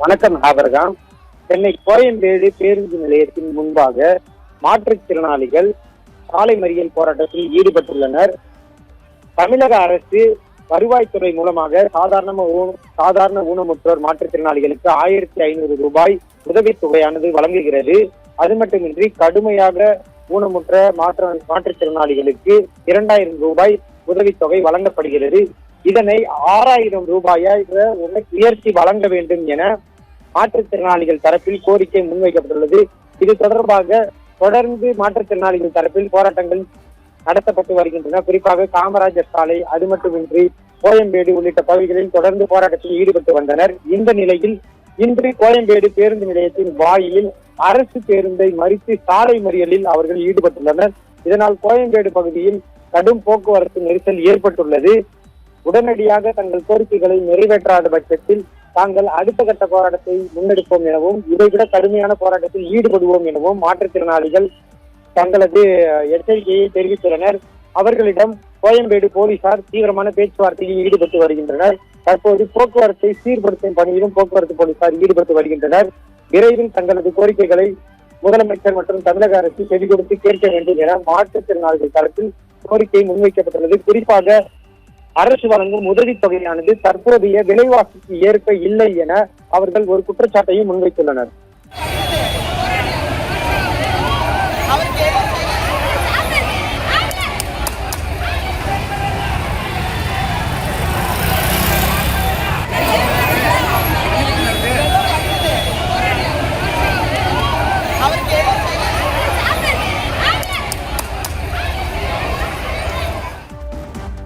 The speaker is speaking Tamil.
வணக்கம் ஆபரகாம். சென்னை கோயம்பேடு பேருந்து நிலையத்தின் முன்பாக மாற்றுத்திறனாளிகள் சாலை மறியல் போராட்டத்தில் ஈடுபட்டுள்ளனர். தமிழக அரசு வருவாய்த்துறை மூலமாக சாதாரண ஊனமுற்றோர் மாற்றுத்திறனாளிகளுக்கு 1500 ரூபாய் உதவித்தொகையானது வழங்குகிறது. அது மட்டுமின்றி கடுமையாக ஊனமுற்ற மாற்றுத்திறனாளிகளுக்கு 2000 ரூபாய் உதவித்தொகை வழங்கப்படுகிறது. இதனை 6000 ரூபாயாக உயர்த்தி வழங்க வேண்டும் என மாற்றுத்திறனாளிகள் தரப்பில் கோரிக்கை முன்வைக்கப்பட்டுள்ளது. இது தொடர்பாக தொடர்ந்து மாற்றுத்திறனாளிகள் தரப்பில் போராட்டங்கள் நடத்தப்பட்டு வருகின்றன. குறிப்பாக காமராஜர் சாலை, அது மட்டுமின்றி கோயம்பேடு உள்ளிட்ட பகுதிகளில் தொடர்ந்து போராட்டத்தில் ஈடுபட்டு வந்தனர். இந்த நிலையில் இன்று கோயம்பேடு பேருந்து நிலையத்தின் வாயிலில் அரசு பேருந்தை மறித்து சாலை மறியலில் அவர்கள் ஈடுபட்டுள்ளனர். இதனால் கோயம்பேடு பகுதியில் கடும் போக்குவரத்து நெரிசல் ஏற்பட்டுள்ளது. உடனடியாக தங்கள் கோரிக்கைகளை நிறைவேற்றாத பட்சத்தில் தாங்கள் அடுத்த கட்ட போராட்டத்தை முன்னெடுப்போம் எனவும் இதைவிட கடுமையான போராட்டத்தில் ஈடுபடுவோம் எனவும் மாற்றுத்திறனாளிகள் தங்களது எச்சரிக்கையை தெரிவித்துள்ளனர். அவர்களிடம் கோயம்பேடு போலீசார் தீவிரமான பேச்சுவார்த்தையில் ஈடுபட்டு வருகின்றனர். தற்போது போக்குவரத்தை சீர்படுத்தும் பணியிலும் போக்குவரத்து போலீசார் ஈடுபட்டு வருகின்றனர். விரைவில் தங்களது கோரிக்கைகளை முதலமைச்சர் மற்றும் தமிழக அரசு செவி கொடுத்து கேட்க வேண்டும் என மாற்றுத்திறனாளிகள் தரப்பில் கோரிக்கை முன்வைக்கப்பட்டுள்ளது. குறிப்பாக அரசு வழங்கும் உதவித்தொகையானது தற்போதைய விலைவாசிக்கு ஏற்ப இல்லை என அவர்கள் ஒரு குற்றச்சாட்டையும் முன்வைத்துள்ளனர்.